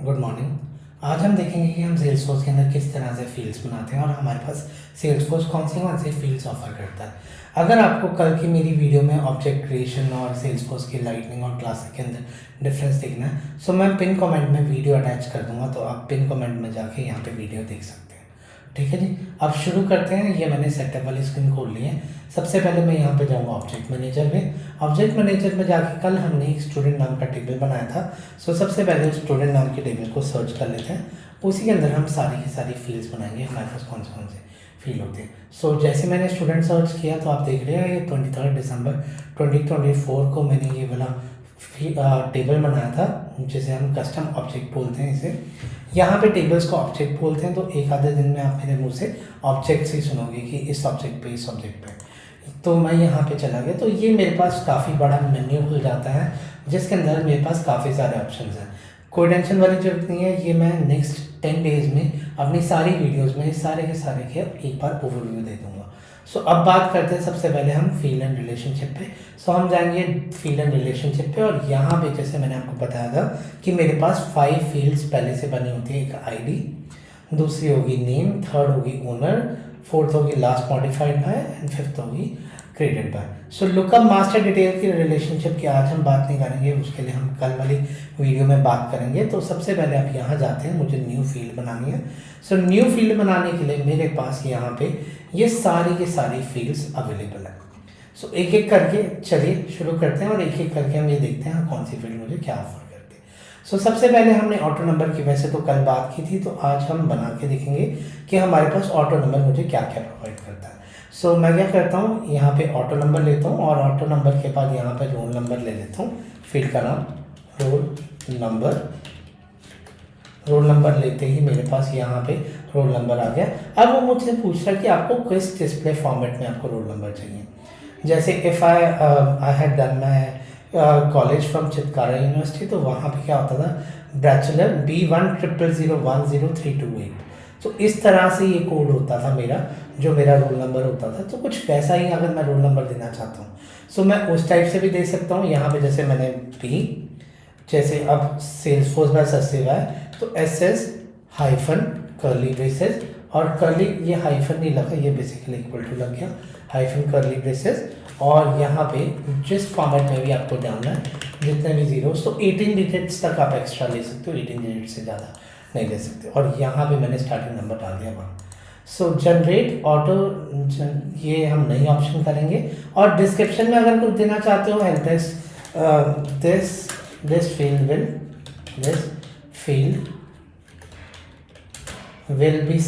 Good morning. आज हम देखेंगे कि हम सेल्सफोर्स के अंदर किस तरह से फील्ड्स बनाते हैं और हमारे पास सेल्सफोर्स कौन से फील्ड्स ऑफर करता है। अगर आपको कल की मेरी वीडियो में ऑब्जेक्ट क्रिएशन और सेल्सफोर्स की लाइटनिंग और क्लासिक के अंदर डिफरेंस देखना है, सो मैं पिन कमेंट में वीडियो अटैच कर दूंगा, तो आप पिन कमेंट में जाके यहाँ पे वीडियो देख सकते हैं। ठीक है जी, अब शुरू करते हैं। ये मैंने सेटअप वाली स्क्रीन खोल ली है। सबसे पहले मैं यहाँ पे जाऊँगा ऑब्जेक्ट मैनेजर में। ऑब्जेक्ट मैनेजर में जाके कल हमने एक स्टूडेंट नाम का टेबल बनाया था। सो सबसे पहले उस स्टूडेंट नाम के टेबल को सर्च कर लेते हैं। उसी के अंदर हम सारी की सारी फील्ड्स बनाएंगे, हमारे पास कौन से फील्ड होते हैं। सो जैसे मैंने स्टूडेंट सर्च किया तो आप देख रहे हैं ये 23 दिसंबर 2024 को मैंने ये वाला टेबल बनाया था, जिसे हम कस्टम ऑब्जेक्ट बोलते हैं। इसे यहाँ पे टेबल्स को ऑब्जेक्ट बोलते हैं। तो एक आधे दिन में आप मेरे मुंह से ऑब्जेक्ट्स ही सुनोगे कि इस ऑब्जेक्ट पे इस ऑब्जेक्ट पे। तो मैं यहाँ पे चला गया तो ये मेरे पास काफ़ी बड़ा मेन्यू खुल जाता है, जिसके अंदर मेरे पास काफ़ी सारे ऑप्शंस हैं। कोई टेंशन वाली जरूरत नहीं है, ये मैं नेक्स्ट 10 डेज में अपनी सारी वीडियोस में सारे के सारे के एक बार ओवरव्यू दे दूँगा। सो अब बात करते हैं सबसे पहले हम फील्ड एंड रिलेशनशिप पे। सो हम जाएंगे फील्ड एंड रिलेशनशिप पे, और यहाँ पे जैसे मैंने आपको बताया था कि मेरे पास 5 फील्ड्स पहले से बनी होती है। एक आईडी, दूसरी होगी नेम, थर्ड होगी ओनर, फोर्थ होगी last modified by and fifth होगी created by. So lookup master detail की रिलेशनशिप की आज हम बात नहीं करेंगे, उसके लिए हम कल वाली वीडियो में बात करेंगे। तो सबसे पहले आप यहाँ जाते हैं, मुझे न्यू फील्ड बनानी है। सो न्यू फील्ड बनाने के लिए मेरे पास यहाँ पे ये सारी की सारी फील्ड्स अवेलेबल है। सो एक एक करके चलिए शुरू करते हैं, और एक एक करके हम ये देखते हैं कौन सी फील्ड मुझे क्या ऑफर करती है। सो सबसे पहले हमने ऑटो नंबर की वैसे तो कल बात की थी, तो आज हम बना के देखेंगे कि हमारे पास ऑटो नंबर मुझे क्या क्या प्रोवाइड करता है। सो मैं क्या करता हूँ, यहाँ पे ऑटो नंबर लेता हूँ, और ऑटो नंबर के बाद यहाँ पे रोल नंबर ले लेता हूँ। फील्ड का नाम रोल नंबर। रोल नंबर लेते ही मेरे पास यहाँ पे रोल नंबर आ गया। अब वो मुझसे पूछ रहा है कि आपको किस डिस्प्ले फॉर्मेट में आपको रोल नंबर चाहिए। जैसे if I had done my college from Chitkara university, तो वहाँ पे क्या होता था, बैचलर B100010328। तो इस तरह से ये कोड होता था मेरा, जो मेरा रोल नंबर होता था। तो कुछ वैसा ही अगर मैं रोल नंबर देना चाहता हूँ, सो मैं उस टाइप से भी दे सकता हूँ। यहाँ पे जैसे मैंने बी, जैसे अब सेल्सफोर्स बाय सस्टेवा है तो SS हाइफन कर्ली ब्रेसेस, और कर्ली ये हाइफन नहीं लगा, ये बेसिकली इक्वल टू लग गया, हाइफन कर्ली ब्रेसेस। और यहाँ पे जिस फॉर्मेट में भी आपको डालना है, जितने भी जीरोस, तो 18 डिजिट्स तक आप एक्स्ट्रा ले सकते हो, 18 डिजिट से ज़्यादा नहीं ले सकते। और यहाँ पे मैंने स्टार्टिंग नंबर डाल दिया 1। सो जनरेट ऑटो, ये हम नई ऑप्शन करेंगे। और डिस्क्रिप्शन में अगर कुछ देना चाहते हो, help this field will be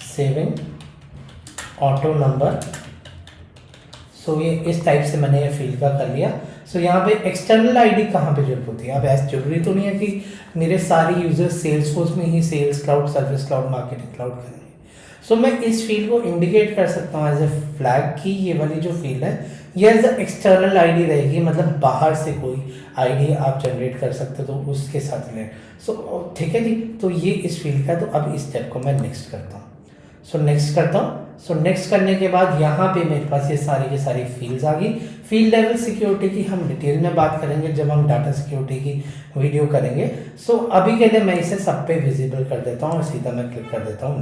saving auto number. So ये इस टाइप से मैंने ये फील्ड का कर लिया। सो यहाँ पे एक्सटर्नल आईडी कहाँ पे जरूरत होती है। अब ऐसा जरूरी तो नहीं है कि मेरे सारे यूजर्स सेल्सफोर्स में ही Sales Cloud, Service Cloud, Marketing Cloud करेंगे। सो मैं इस फील्ड को इंडिकेट कर सकता हूँ एज ए फ्लैग की ये वाली जो फील्ड है ये एज एक्सटर्नल आईडी रहेगी, मतलब बाहर से कोई आईडी आप जनरेट कर सकते हो तो उसके साथ रिलेटेड। सो ठीक है जी, तो ये इस फील्ड का। तो अब इस स्टेप को मैं नेक्स्ट करता हूँ। सो नेक्स्ट करता हूँ। सो नेक्स्ट करने के बाद यहाँ पे मेरे पास ये सारी की सारी फील्ड्स आ गई। फील्ड लेवल सिक्योरिटी की हम डिटेल में बात करेंगे जब हम डाटा सिक्योरिटी की वीडियो करेंगे। सो अभी के लिए मैं इसे सब पे विजिबल कर देता हूँ और सीधा मैं क्लिक कर देता हूँ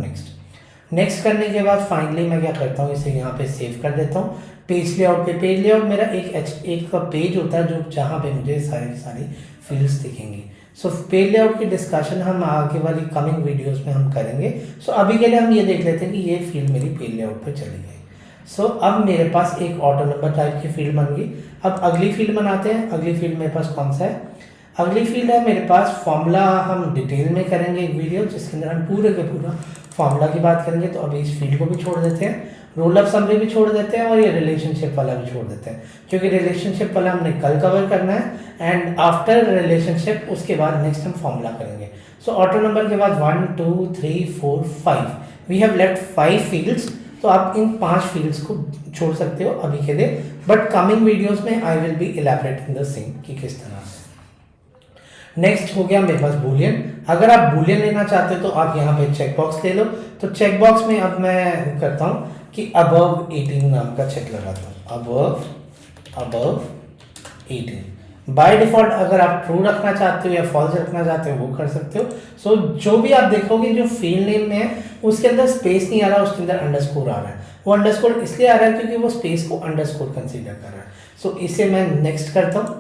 नेक्स्ट करने के बाद फाइनली मैं क्या करता हूँ, इसे यहाँ पे सेव कर देता हूँ। पेज लेआउट पे, पेज लेआउट मेरा एक का पेज होता है जो जहाँ पे मुझे सारी फील्ड्स दिखेंगी। सो पेज लेआउट की डिस्कशन हम आगे वाली कमिंग वीडियोस में हम करेंगे। सो अभी के लिए हम ये देख लेते हैं कि ये फील्ड मेरी पेज लेआउट पे चली गई। सो अब मेरे पास एक ऑटो नंबर टाइप की फील्ड बन गई। अब अगली फील्ड बनाते हैं। अगली फील्ड मेरे पास कौन सा है, अगली फील्ड है मेरे पास फॉर्मूला। हम डिटेल में करेंगे एक वीडियो जिसके अंदर हम पूरे के पूरा फॉर्मूला की बात करेंगे। तो अभी इस फील्ड को भी छोड़ देते हैं, रोल अप समरी भी छोड़ देते हैं, और ये रिलेशनशिप वाला भी छोड़ देते हैं, क्योंकि रिलेशनशिप वाला हमने कल कवर करना है। एंड आफ्टर रिलेशनशिप उसके बाद नेक्स्ट हम फॉर्मूला करेंगे। सो ऑटो नंबर के बाद 1 2 3 4 5 वी हैव लेफ्ट 5 फील्ड्स। तो आप इन 5 फील्ड्स को छोड़ सकते हो अभी के लिए, बट कमिंग वीडियोस में I will be elaborating the same कि किस तरह से। नेक्स्ट हो गया मेरे पास बूलियन। अगर आप बूलियन लेना चाहते हो तो आप यहाँ पे चेक बॉक्स ले लो। तो चेक बॉक्स में अब मैं करता हूँ कि अबव 18 नाम का चेक लगाता हूँ। अबव 18 बाय डिफ़ॉल्ट अगर आप ट्रू रखना चाहते हो या फॉल्स रखना चाहते हो वो कर सकते हो। सो जो भी आप देखोगे जो फील्ड नेम में है उसके अंदर स्पेस नहीं आ रहा, उसके अंदर अंडरस्कोर आ रहा है। वो अंडरस्कोर इसलिए आ रहा है क्योंकि वो स्पेस को अंडरस्कोर कंसीडर कर रहा है। सो इसे मैं नेक्स्ट करता हूँ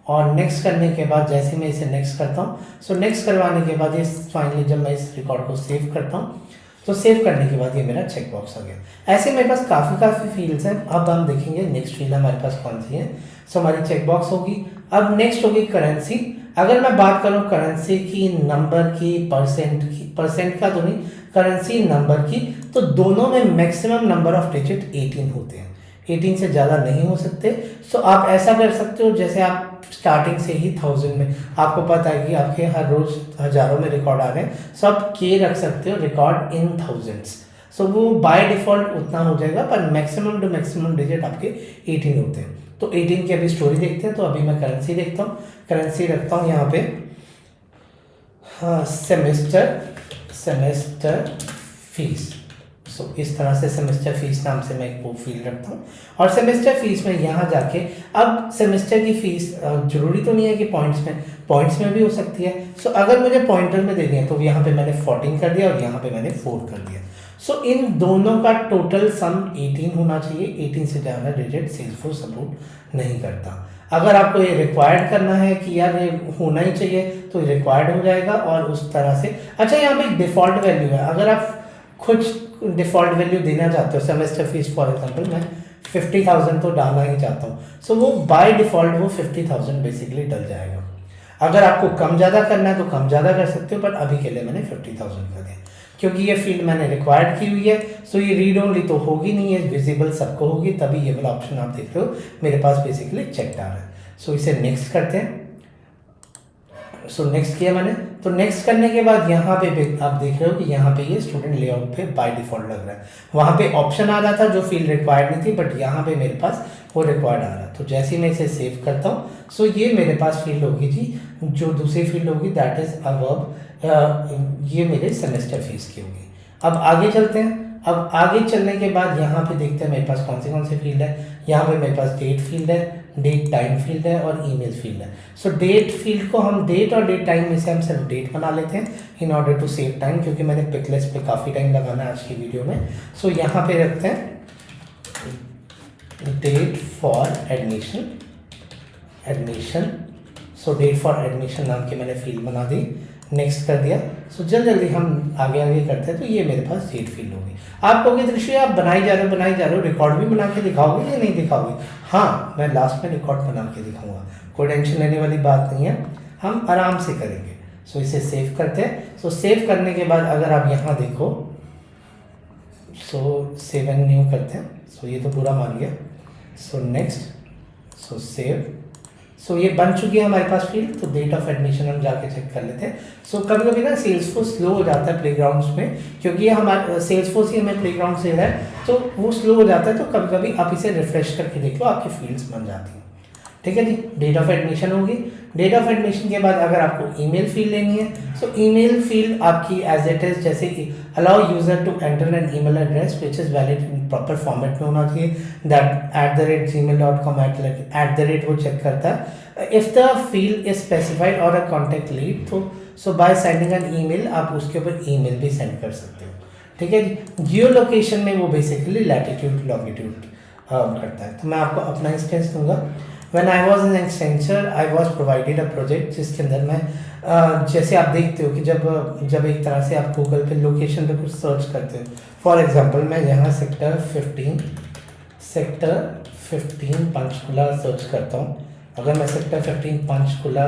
और नेक्स्ट करने के बाद जैसे मैं इसे नेक्स्ट करता हूँ, सो नेक्स्ट करवाने के बाद ये फाइनली जब मैं इस रिकॉर्ड को सेव करता हूँ तो सेव करने के बाद ये मेरा चेक बॉक्स आ गया। ऐसे मेरे पास काफ़ी फील्ड्स हैं। अब हम देखेंगे नेक्स्ट फील्ड हमारे पास कौन सी है। सो हमारी चेक बॉक्स होगी। अब नेक्स्ट होगी करेंसी। अगर मैं बात करूँ करेंसी की, नंबर की, परसेंट का तो नहीं, करेंसी नंबर की, तो दोनों में मैक्सिमम नंबर ऑफ डिजिट 18 होते हैं। 18 से ज़्यादा नहीं हो सकते। सो आप ऐसा कर सकते हो जैसे आप स्टार्टिंग से ही 1000 में, आपको पता है कि आपके हर रोज हज़ारों में रिकॉर्ड आ रहे हैं, सो आप के रख सकते हो रिकॉर्ड इन थाउजेंड्स। सो वो बाय डिफ़ॉल्ट उतना हो जाएगा, पर मैक्सिमम टू मैक्सिमम डिजिट आपके 18 होते हैं। तो 18 की अभी स्टोरी देखते हैं। तो अभी मैं करेंसी देखता हूँ, करेंसी रखता हूँ यहाँ पे सेमेस्टर फीस। सो इस तरह से सेमेस्टर फीस नाम से मैं एक वो फील्ड रखता हूँ। और सेमेस्टर फीस में यहाँ जाके, अब सेमेस्टर की फीस जरूरी तो नहीं है कि पॉइंट्स में भी हो सकती है। सो अगर मुझे पॉइंटर में देनी है तो यहाँ पे मैंने 14 कर दिया और यहाँ पे मैंने 4 कर दिया। सो इन दोनों का टोटल सम 18 होना चाहिए। 18 से ज़्यादा डिजिट सेल्सफोर्स सपोर्ट नहीं करता। अगर आपको ये रिक्वायर्ड करना है कि यार ये होना ही चाहिए तो ये रिक्वायर्ड हो जाएगा। और उस तरह से अच्छा, यहाँ पे एक डिफ़ॉल्ट वैल्यू है। अगर आप कुछ डिफ़ॉल्ट वैल्यू देना चाहते हो, सेमेस्टर फीस फॉर एग्जांपल मैं 50,000 तो डालना ही चाहता हूँ, सो वो बाय डिफ़ॉल्ट वो 50,000 बेसिकली डल जाएगा। अगर आपको कम ज़्यादा करना है तो कम ज़्यादा कर सकते हो, पर अभी के लिए मैंने 50,000 कर दिया क्योंकि ये फील्ड मैंने रिक्वायर्ड की हुई है। सो ये रीड ओनली तो होगी नहीं, ये विजिबल सबको होगी, तभी ये वाला ऑप्शन आप देख रहे हो मेरे पास बेसिकली चेक आ रहा है। सो इसे नेक्स्ट करते हैं। सो नेक्स्ट किया मैंने। तो नेक्स्ट करने के बाद यहाँ पे आप देख रहे हो कि यहाँ पे ये स्टूडेंट लेआउट पे बाय डिफ़ॉल्ट लग रहा है। वहाँ पे ऑप्शन आ रहा था जो फील्ड रिक्वायर्ड नहीं थी, बट यहाँ पे मेरे पास वो रिक्वायर्ड आ रहा है। तो जैसे ही मैं इसे सेव करता हूँ, सो ये मेरे पास फील्ड होगी जी, जो दूसरी फील्ड होगी दैट इज़ अबव, ये मेरे सेमेस्टर फीस की होगी। अब आगे चलते हैं। अब आगे चलने के बाद यहाँ पे देखते हैं मेरे पास कौन से फील्ड है। यहाँ पे मेरे पास डेट फील्ड है, डेट टाइम फील्ड है और ईमेल फील्ड है। सो डेट फील्ड को हम डेट और डेट टाइम में से हम सिर्फ डेट बना लेते हैं in order to save time, क्योंकि मैंने पिकलिस्ट पे काफ़ी टाइम लगाना है आज की वीडियो में। सो यहाँ पे रखते हैं date for admission. So date for admission नाम की मैंने फील्ड बना दी, नेक्स्ट कर दिया। सो जल्दी हम आगे करते हैं। तो ये मेरे पास डेट फील्ड होगी। आप कहोगे दृश्य आप बनाई जा रहे हो, रिकॉर्ड भी बना के दिखाओगे या नहीं दिखाओगे? हाँ, मैं लास्ट में रिकॉर्ड बना के दिखाऊंगा, कोई टेंशन लेने वाली बात नहीं है, हम आराम से करेंगे। सो इसे सेव करते हैं। सो सेव करने के बाद अगर आप यहाँ देखो, सो सेव एंड न्यू करते हैं। सो ये तो पूरा मान गया। सो नेक्स्ट, सो सेव। सो ये बन चुकी है हमारे पास फील्ड। तो डेट ऑफ एडमिशन हम जाके चेक कर लेते हैं। सो कभी कभी ना सेल्सफोर्स स्लो हो जाता है प्लेग्राउंड्स में, क्योंकि ये हमारा सेल्सफोर्स ही हमें प्लेग्राउंड से है, तो वो स्लो हो जाता है। तो कभी कभी आप इसे रिफ्रेश करके देख लो, आपकी फील्ड्स बन जाती हैं। ठीक है जी, डेट ऑफ एडमिशन होगी। डेट ऑफ एडमिशन के बाद अगर आपको ईमेल फील्ड लेनी है, सो ईमेल फील्ड आपकी एज इट इज, जैसे कि allow user to enter an email address which is valid in proper format में होना चाहिए, दैट @gmail.com वो चेक करता है। If the field is specified और अ कॉन्टैक्ट लीड, तो so by sending an email आप उसके ऊपर ईमेल भी सेंड कर सकते हो। ठीक है जी। जियो लोकेशन में वो बेसिकली लैटिट्यूड लॉन्गिट्यूड करता है। तो मैं आपको अपना इंस्टेंस दूंगा। When I was in Accenture, I was provided a project जिसके अंदर मैं जैसे आप देखते हो कि जब एक तरह से आप गूगल पे लोकेशन पे कुछ सर्च करते हो, फॉर एग्जांपल मैं यहाँ सेक्टर 15 पंचकुला सर्च करता हूँ। अगर मैं सेक्टर 15 पंचकुला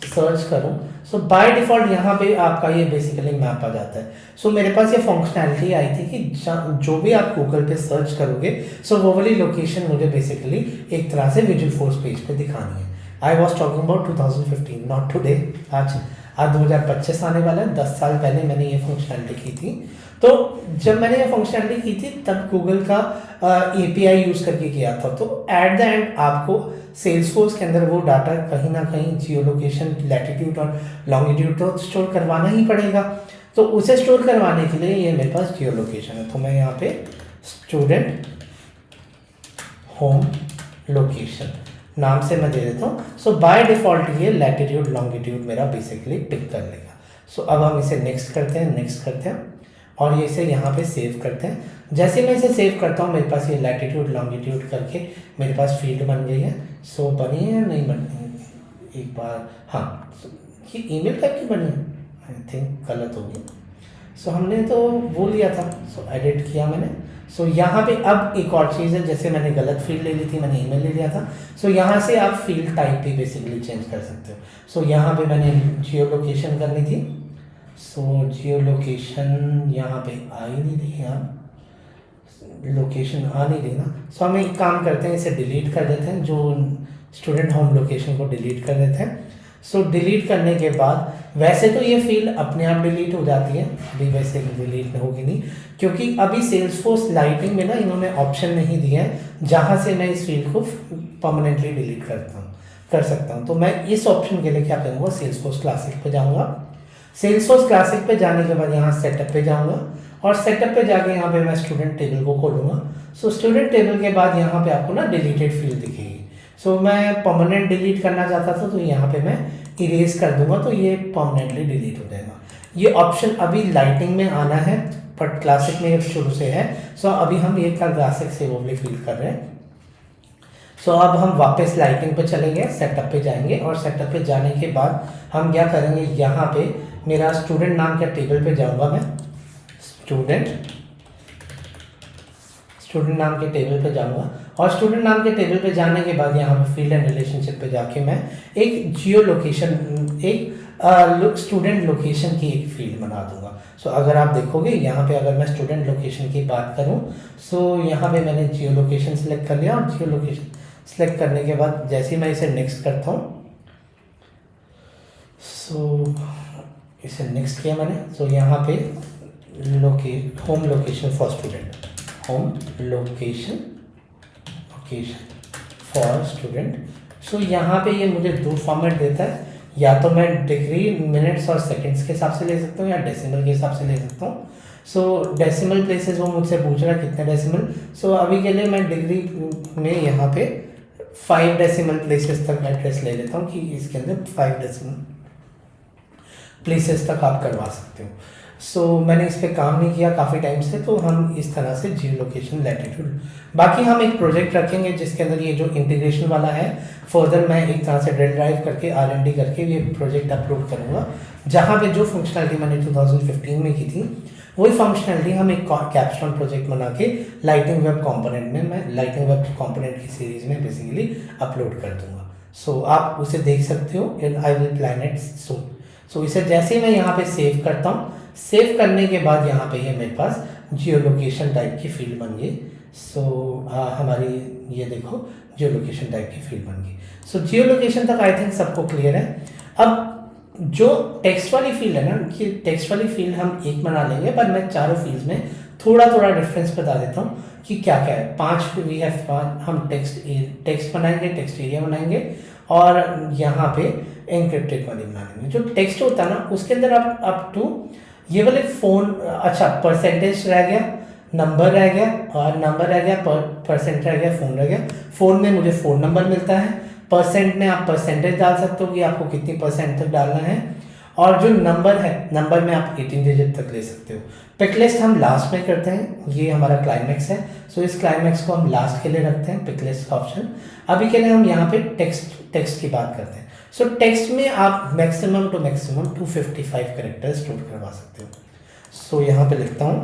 सर्च करूँ, सो बाय डिफ़ॉल्ट यहाँ पे आपका ये बेसिकली मैप आ जाता है। सो मेरे पास ये फंक्शनैलिटी आई थी कि जो भी आप गूगल पे सर्च करोगे, सो वो वाली लोकेशन मुझे बेसिकली एक तरह से विजुअल फोर्स पेज पे दिखानी है। I was talking about 2015, not today. आज 2025 आने वाला है, 10 साल पहले मैंने ये फंक्शनैलिटी की थी। तो जब मैंने ये फंक्शनैलिटी की थी तब गूगल का API यूज़ करके किया था। तो एट द एंड आपको सेल्सफोर्स के अंदर वो डाटा कहीं ना कहीं जियो लोकेशन, लैटिट्यूड और लॉन्गिट्यूड तो स्टोर करवाना ही पड़ेगा। तो उसे स्टोर करवाने के लिए ये मेरे पास जियो लोकेशन है। तो मैं यहाँ पे स्टूडेंट होम लोकेशन नाम से मैं दे देता हूँ। सो बाय डिफ़ॉल्ट ये लैटिट्यूड लॉन्गिट्यूड मेरा बेसिकली पिक कर लेगा। सो अब हम इसे नेक्स्ट करते हैं, नेक्स्ट करते हैं और ये इसे यहाँ पे सेव करते हैं। जैसे मैं इसे सेव करता हूँ मेरे पास ये लैटिट्यूड लॉन्गिट्यूड करके मेरे पास फील्ड बन गई है। सो बनी है या नहीं बनी, एक बार, हाँ ये ईमेल टाइप की बनी है, आई थिंक गलत होगी। सो हमने तो वो लिया था, सो एडिट किया मैंने। सो यहाँ पे अब एक और चीज़ है, जैसे मैंने गलत फील्ड ले ली थी, मैंने ईमेल ले लिया था। सो यहाँ से आप फील्ड टाइप भी बेसिकली चेंज कर सकते हो। सो यहाँ पे मैंने जियो लोकेशन करनी थी। सो जियो लोकेशन यहाँ पे आ ही नहीं रही है, लोकेशन आ नहीं रही ना। सो हम एक काम करते हैं, इसे डिलीट कर देते हैं, जो स्टूडेंट होम लोकेशन को डिलीट कर देते हैं। सो डिलीट करने के बाद वैसे तो ये फील्ड अपने आप डिलीट हो जाती है, अभी वैसे डिलीट होगी नहीं, क्योंकि अभी सेल्सफोर्स लाइटिंग में ना इन्होंने ऑप्शन नहीं दिया है जहाँ से मैं इस फील्ड को परमानेंटली डिलीट कर सकता हूँ। तो मैं इस ऑप्शन के लिए क्या करूँगा, सेल्सफोर्स क्लासिक पे जाऊँगा। सेल्सफोर्स क्लासिक पे जाने के बाद यहाँ सेटअप पे जाऊँगा और सेटअप पे जाके यहाँ पे मैं स्टूडेंट टेबल को खोलूँगा। सो स्टूडेंट टेबल के बाद यहाँ पे आपको ना डिलीटेड फील्ड दिखेगी। सो मैं परमानेंट डिलीट करना चाहता था तो यहाँ पे मैं इरेज कर दूंगा, तो ये परमानेंटली डिलीट हो जाएगा। ये ऑप्शन अभी लाइटिंग में आना है बट क्लासिक में शुरू से है। सो अभी हम ये क्लासिक से वो भी फील कर रहे हैं। सो अब हम वापस लाइटिंग पे चलेंगे, सेटअप पे जाएंगे और सेटअप पे जाने के बाद हम क्या करेंगे, यहाँ पे मेरा स्टूडेंट नाम के टेबल पे जाऊँगा मैं, स्टूडेंट नाम के टेबल पे जाऊँगा और स्टूडेंट नाम के टेबल पे जाने के बाद यहाँ पे फील्ड एंड रिलेशनशिप पे जाके मैं एक जियो लोकेशन, एक स्टूडेंट लोकेशन की एक फील्ड बना दूंगा। सो अगर आप देखोगे यहाँ पे, अगर मैं स्टूडेंट लोकेशन की बात करूँ, सो यहाँ पे मैंने जियो लोकेशन सेलेक्ट कर लिया और जियो लोकेशन सेलेक्ट करने के बाद जैसे ही मैं इसे नेक्स्ट करता हूँ, सो इसे नेक्स्ट किया मैंने। सो यहाँ पे home location for student, home location for student. So यहाँ पे ये मुझे दो फॉर्मेट देता है, या तो मैं डिग्री मिनट्स और सेकंड्स के हिसाब से ले सकता हूँ या डेसिमल के हिसाब से ले सकता हूँ। सो डेसिमल प्लेसेस वो मुझसे पूछ रहा है कितने डेसिमल। सो अभी के लिए मैं डिग्री में यहाँ पे 5 डेसिमल प्लेसेस तक एड्रेस ले लेता हूँ कि इसके अंदर 5 डेसिमल प्लेसेस तक आप करवा सकते हो। सो मैंने इस पर काम नहीं किया काफ़ी टाइम से, तो हम इस तरह से जियो लोकेशन लैटिट्यूड, बाकी हम एक प्रोजेक्ट रखेंगे जिसके अंदर ये जो इंटीग्रेशन वाला है, फर्दर मैं एक तरह से ड्रिल ड्राइव करके R&D करके ये प्रोजेक्ट अपलोड करूँगा, जहाँ पे जो फंक्शनलिटी मैंने 2015 में की थी वही फंक्शनलिटी हम एक कैप्स्टोन प्रोजेक्ट बना के लाइटिंग वेब कंपोनेंट में, मैं लाइटिंग वेब कंपोनेंट की सीरीज़ में बेसिकली अपलोड कर दूँगा। सो आप उसे देख सकते हो and I will plan it soon. So इसे जैसे ही मैं यहाँ पे सेव करता हूँ, सेव करने के बाद यहाँ पे ये मेरे पास जियो लोकेशन टाइप की फील्ड बन गई। सो हमारी ये देखो जियो लोकेशन टाइप की फील्ड बन गई। सो जियो लोकेशन तक आई थिंक सबको क्लियर है। अब जो टेक्स्ट वाली फील्ड है ना, कि टेक्स्ट वाली फील्ड हम एक बना लेंगे, पर मैं चारों फील्ड्स में थोड़ा थोड़ा डिफरेंस बता देता हूँ कि क्या क्या है। 5 वी हैव 5, हम टेक्स्ट बनाएंगे, टेक्स्ट एरिया बनाएंगे और यहाँ पे एनक्रिप्टेड वाली बना लेंगे। जो टेक्स्ट होता है ना उसके अंदर आप अप टू ये वाले फ़ोन, अच्छा परसेंटेज रह गया, नंबर रह गया और नंबर रह गया, परसेंट रह गया, फ़ोन रह गया। फ़ोन में मुझे फ़ोन नंबर मिलता है, परसेंट में आप परसेंटेज डाल सकते हो कि आपको कितनी परसेंट तक डालना है, और जो नंबर है नंबर में आप 18 डिजिट तक ले सकते हो। पिक लिस्ट हम लास्ट में करते हैं, ये हमारा क्लाइमैक्स है। सो इस क्लाइमैक्स को हम लास्ट के लिए रखते हैं, पिक लिस्ट का ऑप्शन। अभी के लिए हम यहाँ पे टेक्स्ट की बात करते हैं। सो टेक्स्ट में आप maximum to maximum 255 characters store करवा सकते हो। सो यहाँ पे लिखता हूँ,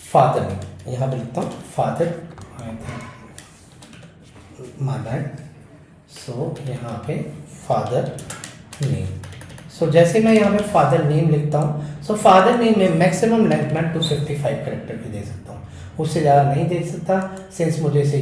फादर नेम, यहाँ पे लिखता हूँ फादर, माय बैड। सो यहाँ पे फादर नेम। सो जैसे मैं यहाँ पे फादर नेम लिखता हूँ, सो फादर नेम में मैक्सिमम लेंथ मैं 255 कैरेक्टर की दे सकता हूँ, उससे ज़्यादा नहीं दे सकता। सिंस मुझे इसे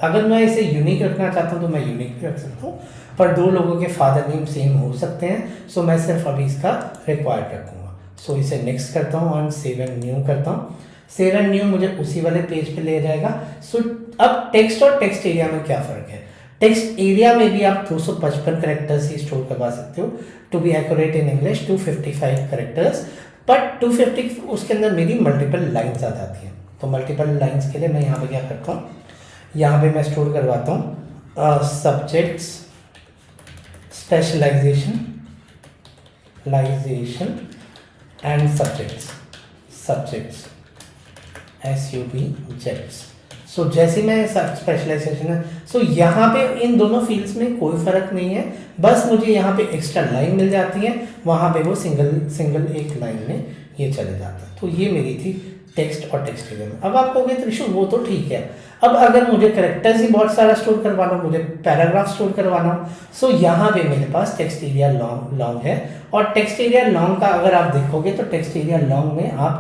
अगर मैं इसे यूनिक रखना चाहता हूँ तो मैं यूनिक भी रख सकता हूँ, पर 2 लोगों के फादर नेम सेम हो सकते हैं। सो मैं सिर्फ अभी इसका रिक्वायर्ड रखूँगा। सो इसे नेक्स्ट करता हूँ और सेव एंड न्यू करता हूँ। सेव एंड न्यू मुझे उसी वाले पेज पे ले जाएगा। सो अब टेक्स्ट और टेक्स्ट एरिया में क्या फ़र्क है? टेक्स्ट एरिया में भी आप 255 कैरेक्टर्स ही स्टोर करवा सकते हो, to be accurate in English 255 characters, but 250 उसके अंदर मेरी मल्टीपल लाइन्स आ जाती हैं। तो मल्टीपल लाइंस के लिए मैं यहाँ पे क्या करता हूँ, यहाँ पे मैं स्टोर करवाता हूँ subjects specialization and subjects SUBJECTs। So जैसे मैं स्पेशलाइजेशन है, सो यहाँ पे इन दोनों फील्ड्स में कोई फ़र्क नहीं है, बस मुझे यहाँ पे एक्स्ट्रा लाइन मिल जाती है, वहाँ पे वो सिंगल एक लाइन में ये चले जाता है। तो ये मेरी थी टेक्स्ट और टेक्स्ट एरिया में। अब आप कहोगे त्रिशु वो तो ठीक है, अब अगर मुझे कैरेक्टर्स ही बहुत सारा स्टोर करवाना हो, मुझे पैराग्राफ स्टोर करवाना हो, सो यहाँ पे मेरे पास टेक्स्ट एरिया लॉन्ग है। और टेक्स्ट एरिया लॉन्ग का अगर आप देखोगे तो टेक्स्ट एरिया लॉन्ग में आप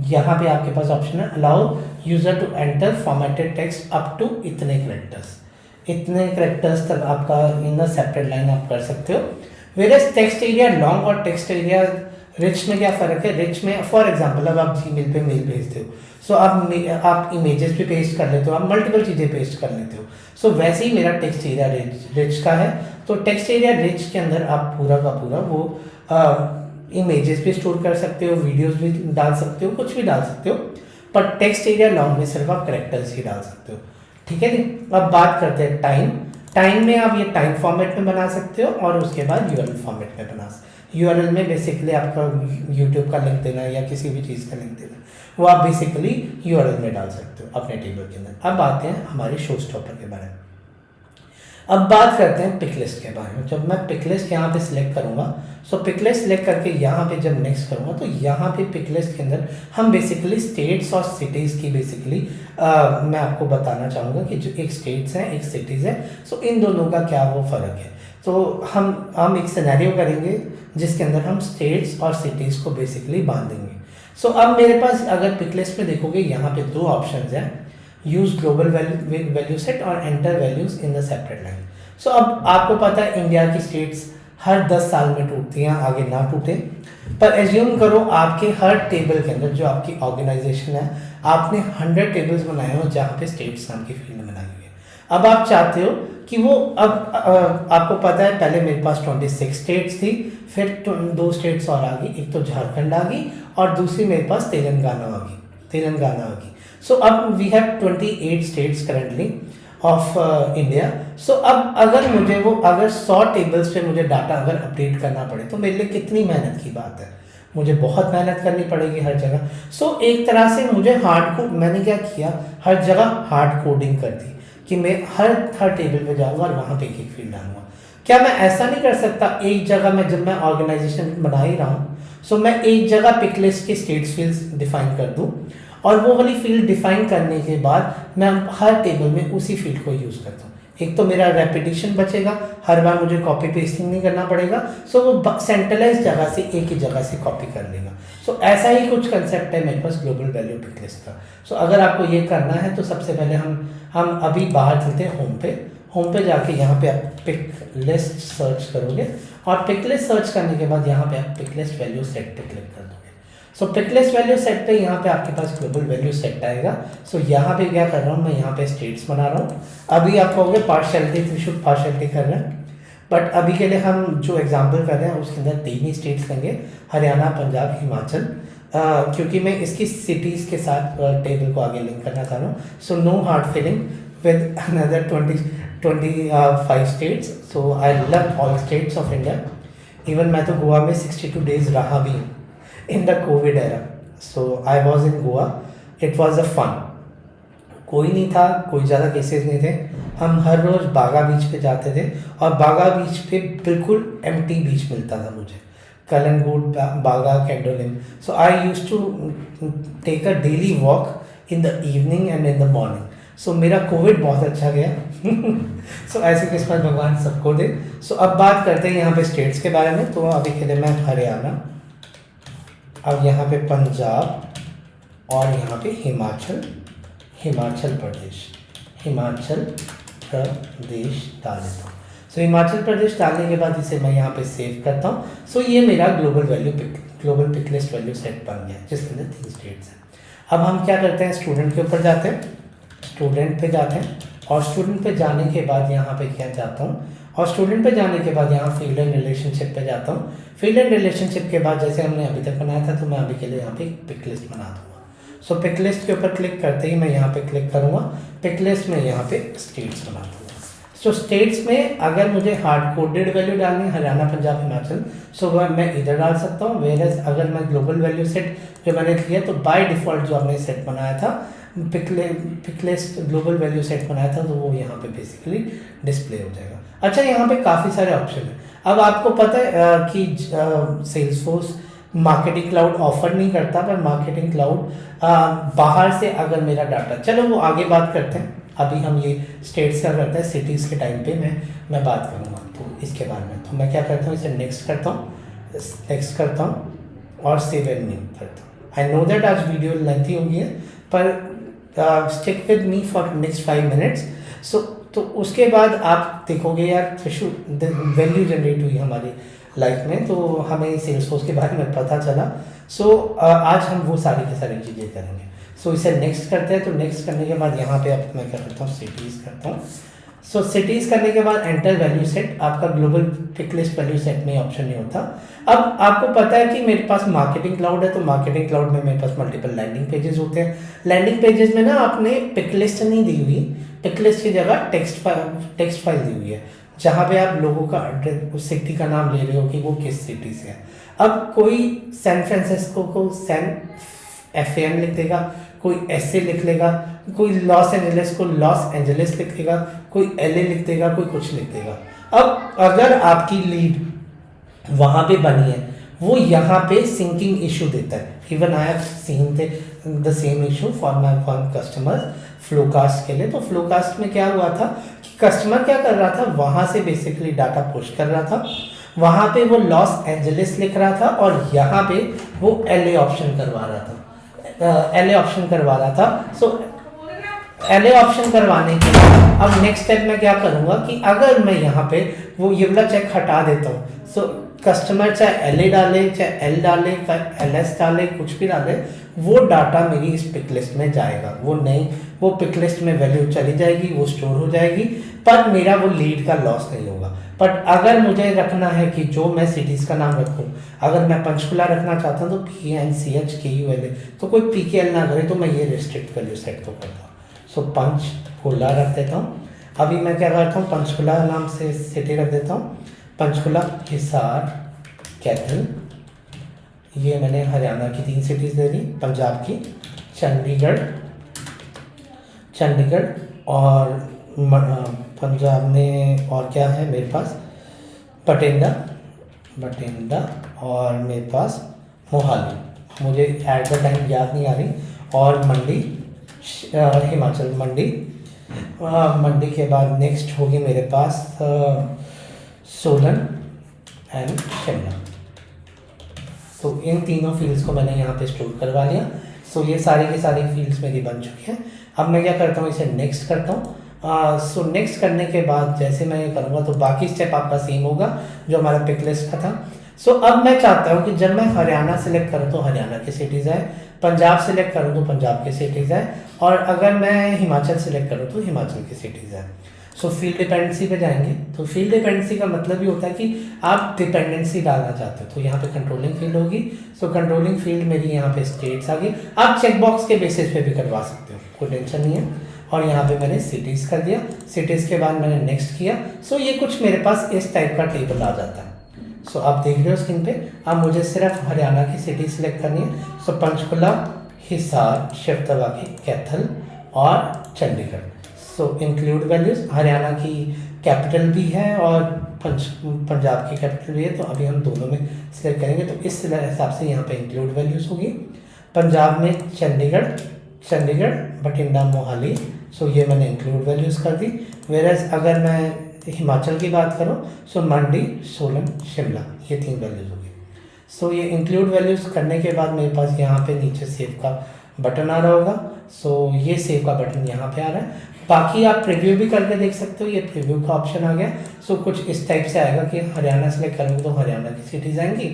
यहाँ पे आपके पास ऑप्शन है allow user to enter formatted text up to इतने करेक्टर्स तक आपका इन सेपरेट लाइन आप कर सकते हो। वेरएस टेक्स्ट एरिया लॉन्ग और टेक्स्ट एरिया रिच में क्या फ़र्क है? रिच में फॉर एग्जांपल अब आप जीमेल पे मेल भेजते हो, सो आप इमेजेस भी पेस्ट कर लेते हो, आप मल्टीपल चीज़ें पेस्ट कर लेते हो। सो वैसे ही मेरा टेक्स्ट एरिया रिच का है। तो टेक्स्ट एरिया रिच के अंदर आप पूरा का पूरा वो इमेजेस भी स्टोर कर सकते हो, वीडियोस भी डाल सकते हो, कुछ भी डाल सकते हो, पर टेक्स्ट एरिया लॉन्ग में सिर्फ आप करेक्टर्स ही डाल सकते हो। ठीक है जी। अब बात करते हैं टाइम में आप ये टाइम फॉर्मेट में बना सकते हो और उसके बाद यूआरएल फॉर्मेट में बना सकते हो। यूआरएल में बेसिकली आपका यूट्यूब का लिंक देना या किसी भी चीज़ का लिंक देना, वो आप बेसिकली यूआरएल में डाल सकते हो अपने टेबल के अंदर। अब आते हैं हमारे शो स्टॉपर के बारे में। अब बात करते हैं पिक लिस्ट के बारे में। जब मैं पिक लिस्ट यहाँ पे सिलेक्ट करूँगा, सो पिक लिस्ट सिलेक्ट करके यहाँ पे जब नेक्स्ट करूँगा तो यहाँ पे पिक लिस्ट के अंदर हम बेसिकली स्टेट्स और सिटीज़ की बेसिकली मैं आपको बताना चाहूँगा कि जो एक स्टेट्स हैं एक सिटीज़ है, सो इन दोनों का क्या वो फ़र्क है। तो हम एक सिनेरियो करेंगे जिसके अंदर हम स्टेट्स और सिटीज़ को बेसिकली बांधेंगे। सो अब मेरे पास अगर पिक लिस्ट में देखोगे यहाँ पे दो ऑप्शन हैं, यूज ग्लोबल वैल्यू सेट और enter values in the separate line. So अब आपको पता है इंडिया की स्टेट्स हर 10 साल में टूटती हैं, आगे ना टूटे, पर एज्यूम करो आपके हर टेबल के अंदर जो आपकी ऑर्गेनाइजेशन है आपने 100 टेबल्स बनाए हो जहाँ पे स्टेट्स नाम की फील्ड बनाई हुई है। अब आप चाहते हो कि वो अब आपको पता है पहले मेरे पास 26 स्टेट्स थी, फिर 2 स्टेट्स और आ गई, एक तो झारखंड आ गई और दूसरी मेरे पास तेलंगाना आ गई। सो अब we have 28 states currently of India. So अब अगर 100 टेबल्स पे मुझे डाटा अगर अपडेट करना पड़े तो मेरे लिए कितनी मेहनत की बात है, मुझे बहुत मेहनत करनी पड़ेगी हर जगह। सो एक तरह से मुझे मैंने क्या किया, हर जगह हार्ड कोडिंग कर दी कि मैं हर टेबल पे जाऊँगा और वहाँ पे एक फील्ड डालूंगा। क्या मैं ऐसा नहीं कर सकता एक जगह में, जब मैं ऑर्गेनाइजेशन बना ही रहा हूँ, सो मैं एक जगह पिक लिस्ट की स्टेट्स फील्ड्स डिफाइन कर दूँ और वो वाली फील्ड डिफाइन करने के बाद मैं हर टेबल में उसी फील्ड को यूज़ करता हूँ। एक तो मेरा रेपिटेशन बचेगा, हर बार मुझे कॉपी पेस्टिंग नहीं करना पड़ेगा, सो वो सेंट्रलाइज जगह से एक ही जगह से कॉपी कर लेगा। सो ऐसा ही कुछ कंसेप्ट है मेरे पास ग्लोबल वैल्यू पिक लिस्ट का। सो अगर आपको ये करना है तो सबसे पहले हम अभी बाहर चलते हैं होम पे जाके यहाँ पे आप पिक लिस्ट सर्च करोगे और पिक लिस्ट सर्च करने के बाद यहाँ पे आप पिक लिस्ट वैल्यू सेट पे क्लिक कर दोगे। सो पिक लिस्ट वैल्यू सेट पे यहाँ पे आपके पास ग्लोबल वैल्यू सेट आएगा। सो यहाँ पे क्या कर रहा हूँ मैं, यहाँ पे स्टेट्स बना रहा हूँ। अभी आप कहोगे पार्शियलिटी कर रहे हैं, बट अभी के लिए हम जो एग्जाम्पल कर रहे हैं उसके अंदर 3 ही स्टेट्स लेंगे, हरियाणा, पंजाब, हिमाचल, क्योंकि मैं इसकी सिटीज़ के साथ टेबल को आगे लिंक करना चाह रहा हूँ। So no hard feeling with another 25 states. So I love all states of India. Even मैं तो गोवा में 62 डेज रहा भी हूँ in the COVID era. So I was in Goa. It was a fun. कोई नहीं था, कोई ज़्यादा केसेस नहीं थे। हम हर रोज़ बागा बीच पे जाते थे और बागा बीच पे बिल्कुल एम्प्टी बीच मिलता था मुझे, Calangute, Baga, Candolim. So I used to take a daily walk in the evening and in the morning. So मेरा कोविड बहुत अच्छा गया। सो ऐसी किस्मत भगवान सबको दे। सो अब बात करते हैं यहाँ पे स्टेट्स के बारे में। तो अभी के लिए मैं हरियाणा, अब यहाँ पे पंजाब और यहाँ पे हिमाचल प्रदेश डाल देता हूँ। सो हिमाचल प्रदेश डालने के बाद इसे मैं यहाँ पे सेव करता हूँ। सो ये मेरा global pick list value set बन गया जिसके अंदर 3 स्टेट्स हैं। अब हम क्या करते हैं, स्टूडेंट के ऊपर जाते हैं, स्टूडेंट पे जाते हैं और स्टूडेंट पे जाने के बाद यहाँ पे क्या जाता हूँ और स्टूडेंट पे जाने के बाद यहाँ फील्ड एंड रिलेशनशिप पे जाता हूँ। फील्ड एंड रिलेशनशिप के बाद जैसे हमने अभी तक बनाया था तो मैं अभी के लिए यहाँ पे पिक लिस्ट बना दूँगा। सो पिक लिस्ट के ऊपर क्लिक करते ही मैं यहाँ पे क्लिक करूँगा, पिक लिस्ट में यहाँ पे स्टेट्स बना दूँगा। सो स्टेट्स में अगर मुझे हार्ड कोडेड वैल्यू डालनी है हरियाणा, पंजाब, हिमाचल, सो वह मैं इधर डाल सकता हूँ। वेरएज अगर मैं ग्लोबल वैल्यू सेट जो मैंने किया तो बाय डिफ़ॉल्ट जो आपने सेट बनाया था pick list global value set बनाया था, तो वो यहाँ पे बेसिकली डिस्प्ले हो जाएगा। अच्छा, यहाँ पे काफ़ी सारे ऑप्शन हैं। अब आपको पता है कि सेल्सफोर्स मार्केटिंग क्लाउड ऑफर नहीं करता, पर मार्केटिंग क्लाउड बाहर से अगर मेरा डाटा, चलो वो आगे बात करते हैं, अभी हम ये स्टेट्स का करते हैं, सिटीज़ के टाइम पे मैं बात करूँगा तो इसके बारे में। तो मैं क्या करता हूँ, इसे नेक्स्ट करता हूँ और सेव एंड न्यू करता हूँ। आई नो दैट आज वीडियो लेंथी होगी है, पर stick with me for next 5 minutes. So तो उसके बाद आप देखोगे यार वैल्यू जनरेट हुई हमारी लाइफ में, तो हमें सेल्सफोर्स के बारे में पता चला। सो आज हम वो सारी की सारी चीज़ें करेंगे। सो इसे नेक्स्ट करते हैं। तो नेक्स्ट करने के बाद यहाँ पे अब मैं क्या करता हूँ, सिटीज़ करता हूँ। सो सिटीज़ करने के बाद एंटर वैल्यू सेट, आपका global pick list value set में ऑप्शन नहीं होता। अब आपको पता है कि मेरे पास मार्केटिंग क्लाउड है, तो मार्केटिंग क्लाउड में मेरे पास मल्टीपल लैंडिंग पेजेस होते हैं। लैंडिंग पेजेस में ना आपने पिक लिस्ट नहीं दी हुई, पिक लिस्ट की जगह टेक्स्ट फाइल दी हुई है, जहाँ पे आप लोगों का एड्रेस, उस सिटी का नाम ले रहे हो कि वो किस सिटी से है। अब कोई सैन फ्रांसिस्को को सैन FAN लिख देगा, कोई SA लिख लेगा, कोई लॉस एंजलिस को लॉस एंजलिस लिख देगा, कोई LA लिख देगा, कोई कुछ लिख देगा। अब अगर आपकी लीड वहाँ पे बनी है, वो यहाँ पे सिंकिंग इशू देता है। Even I have seen the same issue for my one customer फ्लोकास्ट के लिए। तो फ्लोकास्ट में क्या हुआ था कि कस्टमर क्या कर रहा था, वहाँ से बेसिकली डाटा पुश कर रहा था, वहाँ पे वो लॉस एंजलिस लिख रहा था और यहाँ पे वो LA ऑप्शन करवा रहा था, LA ऑप्शन करवा रहा था। सो LA ऑप्शन करवाने के बाद अब नेक्स्ट स्टेप मैं क्या करूँगा कि अगर मैं यहाँ पे वो ये वाला चेक हटा देता हूँ, सो कस्टमर चाहे LA डाले, चाहे L डाले, चाहे LS डाले, कुछ भी डाले, वो डाटा मेरी इस पिक लिस्ट में जाएगा। वो पिक लिस्ट में वैल्यू चली जाएगी, वो स्टोर हो जाएगी, पर मेरा वो लीड का लॉस नहीं होगा। बट अगर मुझे रखना है कि जो मैं सिटीज़ का नाम रखूँ, अगर मैं पंचकुला रखना चाहता हूँ तो PNCHKULA, तो कोई PKL ना करे, तो मैं ये रिस्ट्रिक्ट वैल्यू सेट तो करता हूँ। सो पंचकुला रख देता हूँ। अभी मैं क्या करता हूँ, पंचकुला नाम से सिटी रख देता हूँ, पंचकुला, हिसार, कैथल, ये मैंने हरियाणा की 3 सिटीज़ दे दी, पंजाब की चंडीगढ़ और पंजाब में और क्या है मेरे पास, बठिंडा और मेरे पास मोहाली, मुझे एट द टाइम याद नहीं आ रही, और मंडी, हिमाचल मंडी के बाद नेक्स्ट होगी मेरे पास सोलन एंड शिमला। तो इन तीनों फील्ड्स को मैंने यहाँ पे स्टोर करवा लिया। सो ये सारी की सारी फील्ड्स मेरी बन चुकी हैं। अब मैं क्या करता हूँ, इसे नेक्स्ट करता हूँ। सो नेक्स्ट करने के बाद जैसे मैं ये करूँगा तो बाकी स्टेप आपका सेम होगा जो हमारा पिक लिस्ट का था। सो अब मैं चाहता हूँ कि जब मैं हरियाणा सेलेक्ट करूँ तो हरियाणा की सिटीज़ आए, पंजाब सेलेक्ट करूँ तो पंजाब की सिटीज़ आए, और अगर मैं हिमाचल सेलेक्ट करूँ तो हिमाचल की सिटीज़ आए। सो फील्ड डिपेंडेंसी पे जाएंगे। तो फील्ड डिपेंडेंसी का मतलब ये होता है कि आप डिपेंडेंसी डालना चाहते हो, तो यहाँ पे कंट्रोलिंग फील्ड होगी। सो कंट्रोलिंग फील्ड मेरी यहाँ पे स्टेट्स आ गई। आप चेकबॉक्स के बेसिस पे भी करवा सकते हो, कोई टेंशन नहीं है। और यहाँ पे मैंने सिटीज़ कर दिया। सिटीज़ के बाद मैंने नेक्स्ट किया। सो ये कुछ मेरे पास इस टाइप का टेबल आ जाता है। सो आप देख रहे हो स्क्रीन पे। अब मुझे सिर्फ हरियाणा की सिटी सिलेक्ट करनी है। सो पंचकुला, हिसार, शिवतवागी, कैथल और चंडीगढ़। सो इंक्लूड वैल्यूज़, हरियाणा की कैपिटल भी है और पंजाब की कैपिटल भी है, तो अभी हम दोनों में सिलेक्ट करेंगे। तो इस हिसाब से यहाँ पे इंक्लूड वैल्यूज़ होगी। पंजाब में चंडीगढ़, बठिंडा, मोहाली, सो ये मैंने इंक्लूड वैल्यूज़ कर दी। वेरएज अगर मैं हिमाचल की बात करूँ, सो मंडी, सोलन, शिमला, ये 3 वैल्यूज़ होगी। सो ये इंक्लूड वैल्यूज़ करने के बाद मेरे पास यहाँ पे नीचे सेव का बटन आ रहा होगा। सो ये सेव का बटन यहाँ पे आ रहा है। बाकी आप प्रीव्यू भी करके देख सकते हो, ये प्रीव्यू का ऑप्शन आ गया। सो कुछ इस टाइप से आएगा कि हरियाणा सेलेक्ट करोगे तो हरियाणा की सिटीज़ आएंगी,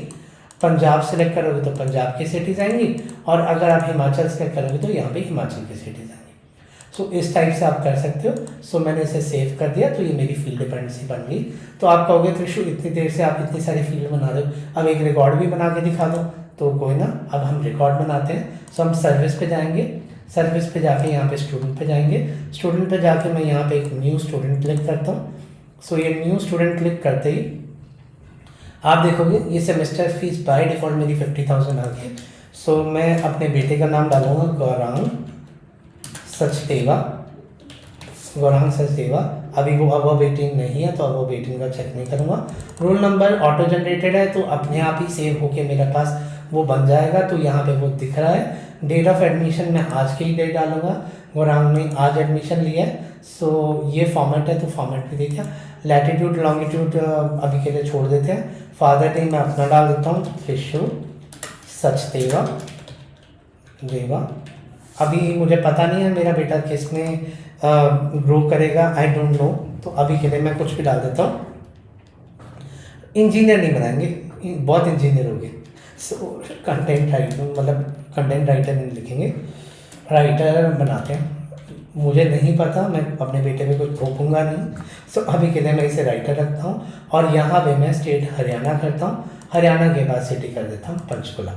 पंजाब सेलेक्ट करोगे तो पंजाब की सिटीज़ आएंगी, और अगर आप हिमाचल सेलेक्ट करोगे तो यहाँ पे हिमाचल की सिटीज़ आएंगी। सो इस टाइप से आप कर सकते हो। सो मैंने इसे सेव कर दिया, तो ये मेरी फील्ड डिपेंडेंसी बन गई। तो आप कहोगे त्रिशु इतनी देर से आप इतनी सारी फील्ड बना रहे हो, अब एक रिकॉर्ड भी बना के दिखा दो। तो कोई ना, अब हम रिकॉर्ड बनाते हैं। सो हम सर्विस पे जाएंगे, सर्विस पे जाके यहाँ पे स्टूडेंट पे जाएंगे, स्टूडेंट पे जाके मैं यहाँ पे एक न्यू स्टूडेंट क्लिक करता हूँ। सो ये न्यू स्टूडेंट क्लिक करते ही आप देखोगे ये सेमेस्टर फीस बाय डिफ़ॉल्ट मेरी 50,000 आ गई। सो मैं अपने बेटे का नाम डालूंगा गौरांग सचदेवा, गौरांग सचदेवा। अभी वो अब 18 नहीं है तो अब 18 का चेक नहीं करूँगा। रोल नंबर ऑटो जनरेटेड है तो अपने आप ही सेव होके मेरे पास वो बन जाएगा, तो यहाँ पे वो दिख रहा है। डेट ऑफ एडमिशन मैं आज की ही डेट डालूंगा, गौरांग ने आज एडमिशन लिया है। सो ये फॉर्मेट है तो फॉर्मेट पे देखा। लैटिट्यूड लॉन्गिट्यूड अभी के लिए छोड़ देते हैं। फादर नेम मैं अपना डाल देता हूँ, विशु सचदेवा देवा। अभी मुझे पता नहीं है मेरा बेटा किस में ग्रो करेगा, आई डोंट नो, तो अभी के लिए मैं कुछ भी डाल देता हूँ। इंजीनियर नहीं बनाएंगे, बहुत इंजीनियर हो गए। सो कंटेंट राइटर, मतलब कंटेंट राइटर नहीं लिखेंगे, राइटर बनाते हैं। मुझे नहीं पता, मैं अपने बेटे में कुछ थोपूंगा नहीं। सो अभी के लिए मैं इसे राइटर रखता हूँ और यहाँ पे मैं स्टेट हरियाणा करता हूँ, हरियाणा के बाद सिटी कर देता हूँ पंचकुला।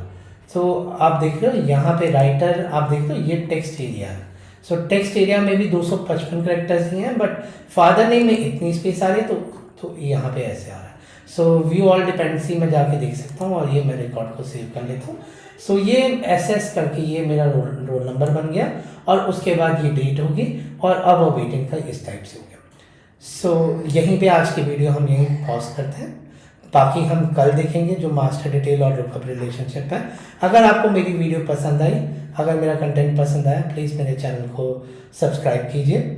सो आप देख रहे हो यहाँ पे राइटर, आप देख रहे हो ये टेक्स्ट एरिया है। सो टेक्स्ट एरिया में भी 255 करेक्टर्स ही हैं, बट फादर नेम में इतनी स्पेस आ रही है तो यहाँ पे ऐसे आ रहा है। सो व्यू ऑल डिपेंडेंसी में जाके देख सकता हूँ और ये मैं रिकॉर्ड को सेव कर लेता हूँ। सो ये एसएस करके ये मेरा रोल नंबर बन गया और उसके बाद ये डेट होगी और अब वो वेटिंग का इस टाइप से हो गया। सो यहीं पे आज की वीडियो हम यहीं पॉज करते हैं, बाकी हम कल देखेंगे जो मास्टर डिटेल और लुकअप रिलेशनशिप है। अगर आपको मेरी वीडियो पसंद आई, अगर मेरा कंटेंट पसंद आया, प्लीज़ मेरे चैनल को सब्सक्राइब कीजिए।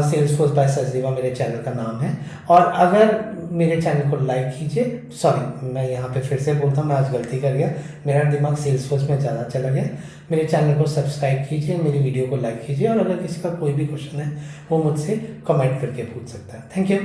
सेल्सफोर्स बाय सचदेवा मेरे चैनल का नाम है। और अगर मेरे चैनल को लाइक कीजिए, सॉरी मैं यहाँ पे फिर से बोलता हूँ, मैं आज गलती कर गया, मेरा दिमाग सेल्सफोर्स में ज़्यादा चला गया। मेरे चैनल को सब्सक्राइब कीजिए, मेरी वीडियो को लाइक कीजिए और अगर किसी का कोई भी क्वेश्चन है वो मुझसे कमेंट करके पूछ सकता है। Thank you.